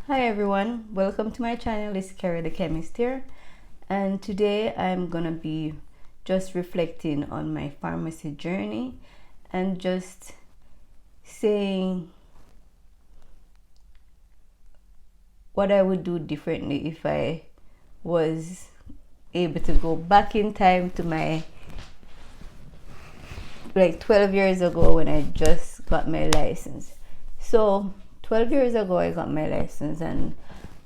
Hi everyone, welcome to my channel. It's Carrie the Chemist here, and today I'm gonna be just reflecting on my pharmacy journey and just saying what I would do differently if I was able to go back in time to my 12 years ago when I just got my license. So 12 years ago I got my license and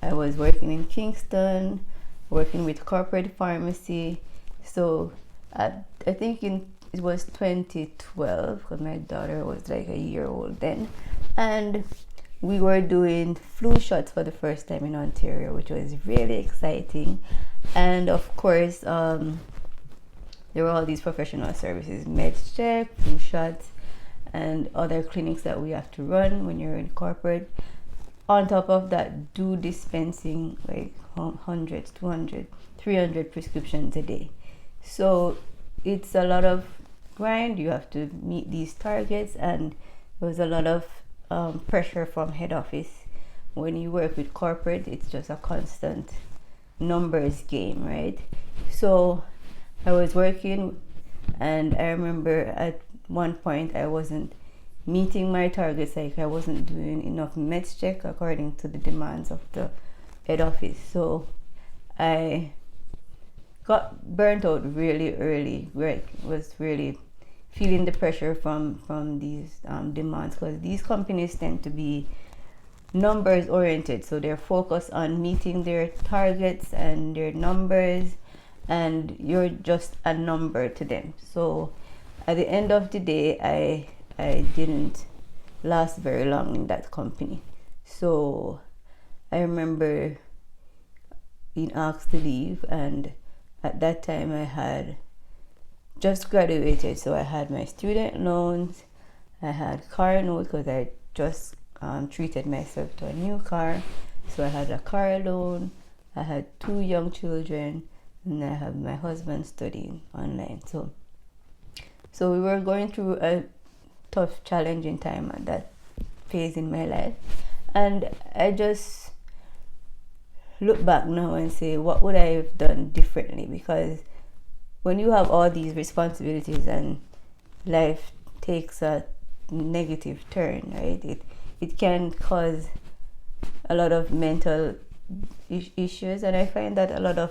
I was working in Kingston, working with corporate pharmacy. So I think it was 2012 because my daughter was like a year old then, and we were doing flu shots for the first time in Ontario, which was really exciting. And of course, there were all these professional services, med check, flu shots, and other clinics that we have to run when you're in corporate. On top of that, do dispensing like hundreds, 200, 300 prescriptions a day. So it's a lot of grind. You have to meet these targets, and there was a lot of pressure from head office. When you work with corporate, it's just a constant numbers game, right? So I was working, and I remember at one point I wasn't meeting my targets. Like I wasn't doing enough meds check according to the demands of the head office. So I got burnt out really early. Right, was really feeling the pressure from these demands, because these companies tend to be numbers oriented. So they're focused on meeting their targets and their numbers, and you're just a number to them. So at the end of the day, I didn't last very long in that company. So I remember being asked to leave, and at that time I had just graduated, so I had my student loans, I had car notes because I just treated myself to a new car. So I had a car loan, I had 2 young children, and I have my husband studying online. So we were going through a tough, challenging time at that phase in my life, and I just look back now and say, what would I have done differently? Because when you have all these responsibilities and life takes a negative turn, right, it can cause a lot of mental issues. And I find that a lot of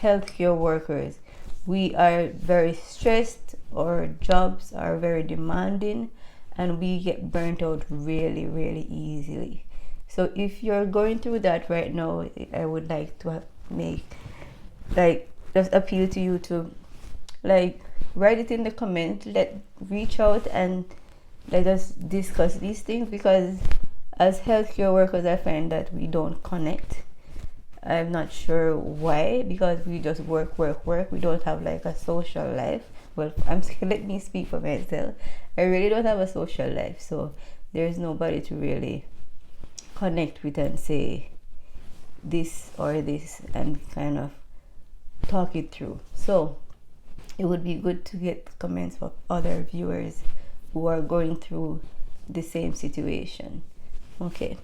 healthcare workers, we are very stressed, our jobs are very demanding, and we get burnt out really, really easily. So if you're going through that right now, I would like to just appeal to you to write it in the comments, reach out and let us discuss these things, because as healthcare workers I find that we don't connect. I'm not sure why, because we just work. We don't have like a social life. Well, let me speak for myself. I really don't have a social life, so there's nobody to really connect with and say this or this and kind of talk it through. So it would be good to get comments from other viewers who are going through the same situation. Okay,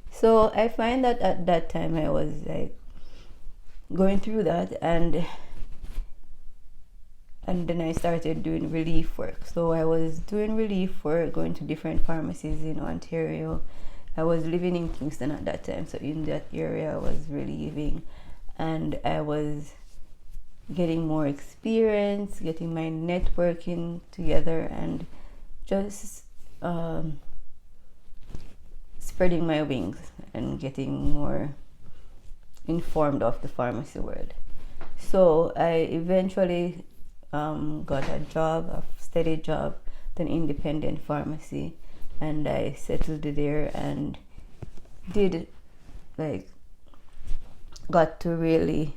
so I find that at that time I was like going through that, and then I started doing relief work. So I was doing relief work, going to different pharmacies in Ontario. I was living in Kingston at that time, so in that area I was relieving, and I was getting more experience, getting my networking together, and just spreading my wings and getting more informed of the pharmacy world. So I eventually got a job, a steady job, at an independent pharmacy, and I settled there and got to really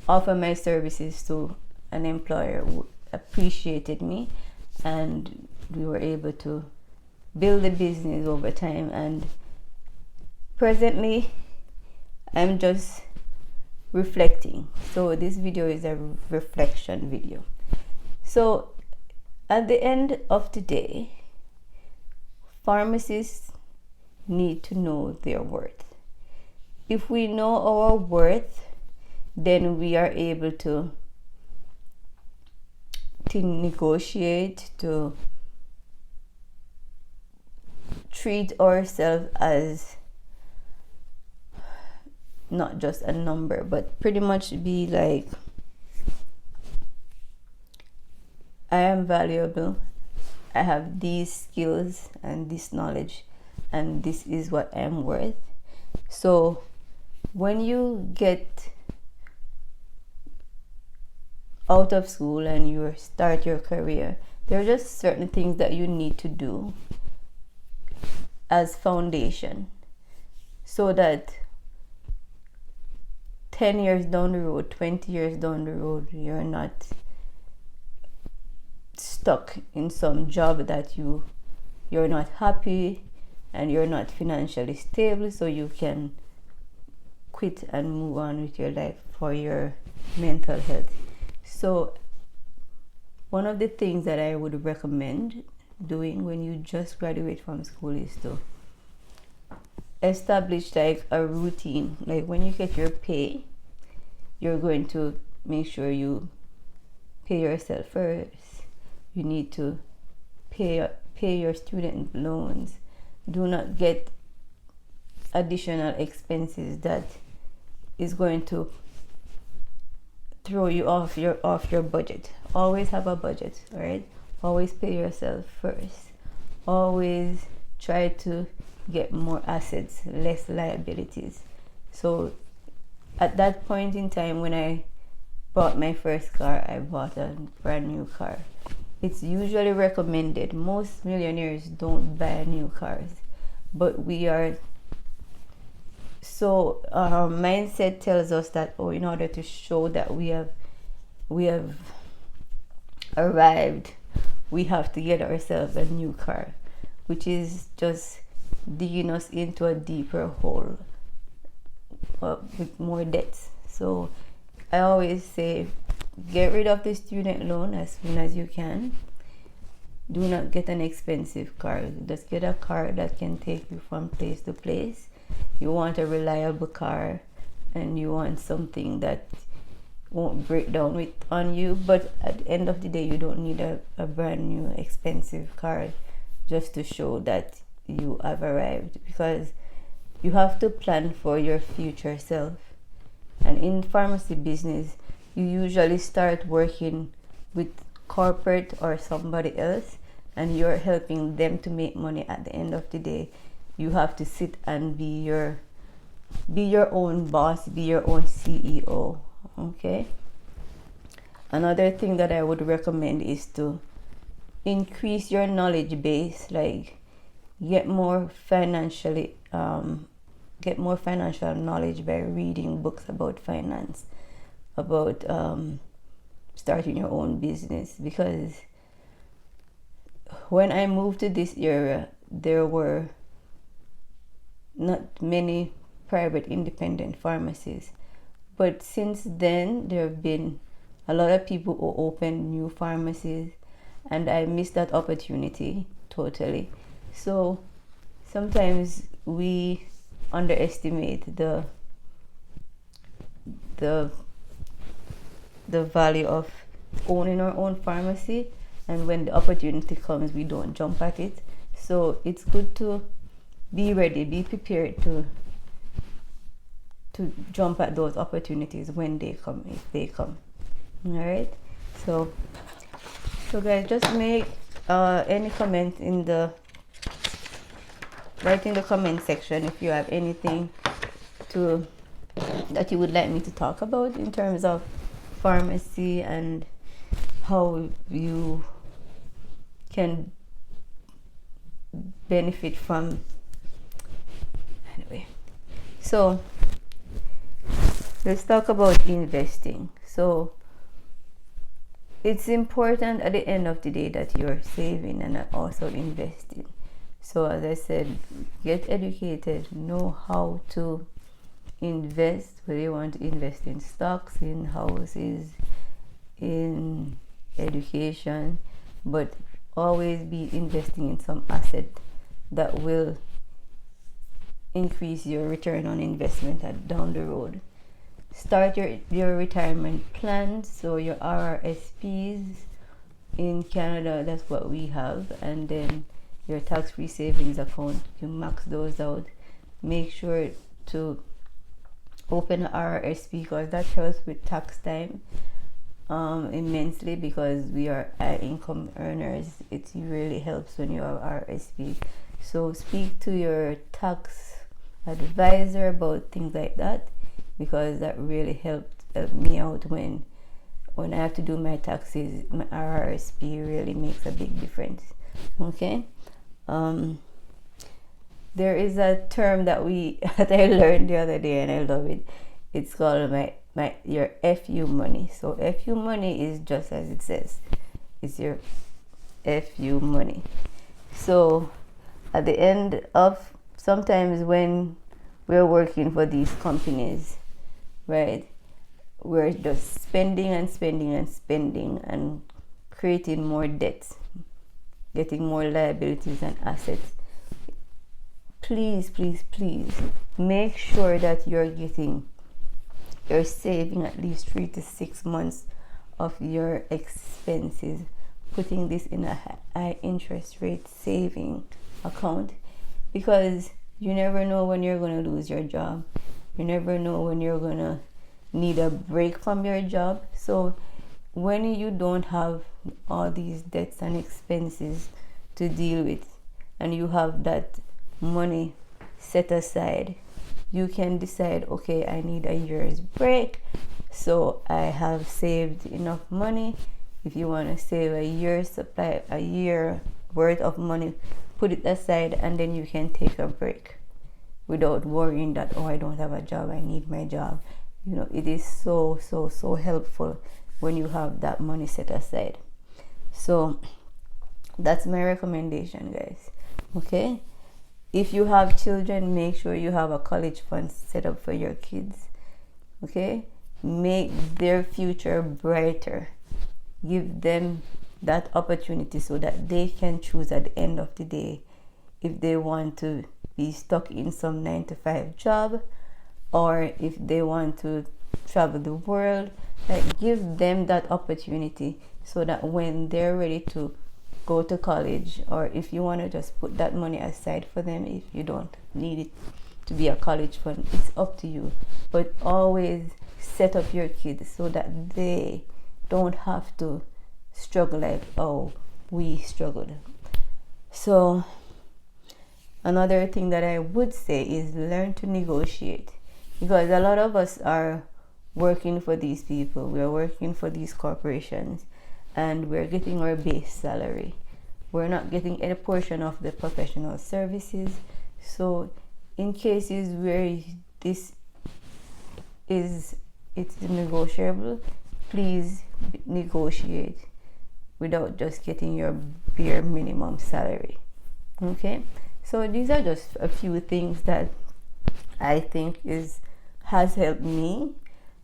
offer my services to an employer who appreciated me, and we were able to build a business over time. And presently I'm just reflecting. So this video is a reflection video. So at the end of the day, pharmacists need to know their worth. If we know our worth, then we are able to negotiate, to treat ourselves as not just a number, but pretty much be like, I am valuable, I have these skills and this knowledge, and this is what I'm worth. So when you get out of school and you start your career, there are just certain things that you need to do as foundation, so that 10 years down the road, 20 years down the road, you're not stuck in some job that you're not happy and you're not financially stable, so you can quit and move on with your life for your mental health. So one of the things that I would recommend doing when you just graduate from school is to establish like a routine. Like when you get your pay, you're going to make sure you pay yourself first. You need to pay your student loans. Do not get additional expenses that is going to throw you off your budget. Always have a budget, all right? Always pay yourself first. Always try to get more assets, less liabilities. So at that point in time when I bought my first car, I bought a brand new car. It's usually recommended. Most millionaires don't buy new cars, but we are so our mindset tells us that, oh, in order to show that we have arrived, we have to get ourselves a new car, which is just digging us into a deeper hole with more debts. So I always say, get rid of the student loan as soon as you can. Do not get an expensive car. Just get a car that can take you from place to place. You want a reliable car, and you want something that won't break down on you. But at the end of the day, you don't need a brand new expensive car just to show that you have arrived, because you have to plan for your future self. And in pharmacy business, you usually start working with corporate or somebody else, and you're helping them to make money. At the end of the day, you have to sit and be your own boss, be your own CEO. Okay. Another thing that I would recommend is to increase your knowledge base, like get more financial knowledge by reading books about finance, about starting your own business. Because when I moved to this area, there were not many private independent pharmacies, but since then there have been a lot of people who open new pharmacies, and I missed that opportunity totally. So sometimes we underestimate the value of owning our own pharmacy, and when the opportunity comes, we don't jump at it. So it's good to be ready, be prepared to jump at those opportunities when they come, if they come. All right. So guys, just make any comment write in the comment section if you have anything that you would like me to talk about in terms of pharmacy and how you can benefit from. Anyway, so let's talk about investing. So it's important at the end of the day that you're saving and also investing. So as I said, get educated, know how to invest, whether you want to invest in stocks, in houses, in education, but always be investing in some asset that will increase your return on investment down the road. Start your retirement plan, so your RRSPs in Canada, that's what we have, and then your tax-free savings account, you max those out. Make sure to open an RRSP because that helps with tax time immensely, because we are high income earners. It really helps when you have RRSP. So speak to your tax advisor about things like that, because that really helped me out when I have to do my taxes. My RRSP really makes a big difference. Okay. There is a term that I learned the other day and I love it. It's called your FU money. So FU money is just as it says. It's your FU money. So at the end of, sometimes when we're working for these companies, right, we're just spending and spending and spending and creating more debts, getting more liabilities and assets. Please, please, please make sure that you're saving at least 3 to 6 months of your expenses, putting this in a high interest rate saving account, because you never know when you're going to lose your job. You never know when you're going to need a break from your job. So when you don't have all these debts and expenses to deal with, and you have that money set aside, you can decide, okay, I need a year's break, so I have saved enough money. If you want to save a year's supply, a year worth of money, put it aside, and then you can take a break without worrying that, oh, I don't have a job, I need my job. You know, it is so helpful when you have that money set aside. So that's my recommendation, guys. Okay. If you have children, make sure you have a college fund set up for your kids. Okay? Make their future brighter. Give them that opportunity so that they can choose at the end of the day if they want to be stuck in some 9-to-5 job, or if they want to travel the world. Like, give them that opportunity so that when they're ready to go to college, or if you want to just put that money aside for them, if you don't need it to be a college fund, it's up to you. But always set up your kids so that they don't have to struggle like, oh, we struggled. So another thing that I would say is learn to negotiate, because a lot of us are working for these people, we're working for these corporations, and we're getting our base salary. We're not getting any portion of the professional services. So in cases where it's negotiable, please negotiate without just getting your bare minimum salary. Okay, so these are just a few things that I think has helped me,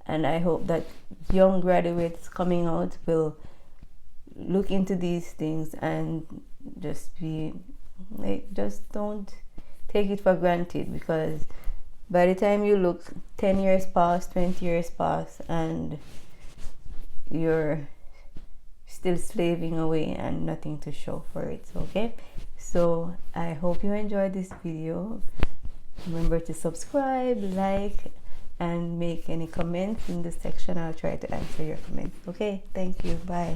and I hope that young graduates coming out will look into these things and just don't take it for granted, because by the time you look, 10 years pass, 20 years pass, and you're still slaving away and nothing to show for it. Okay, so I hope you enjoyed this video. Remember to subscribe, like, and make any comments in the section. I'll try to answer your comments. Okay, thank you. Bye.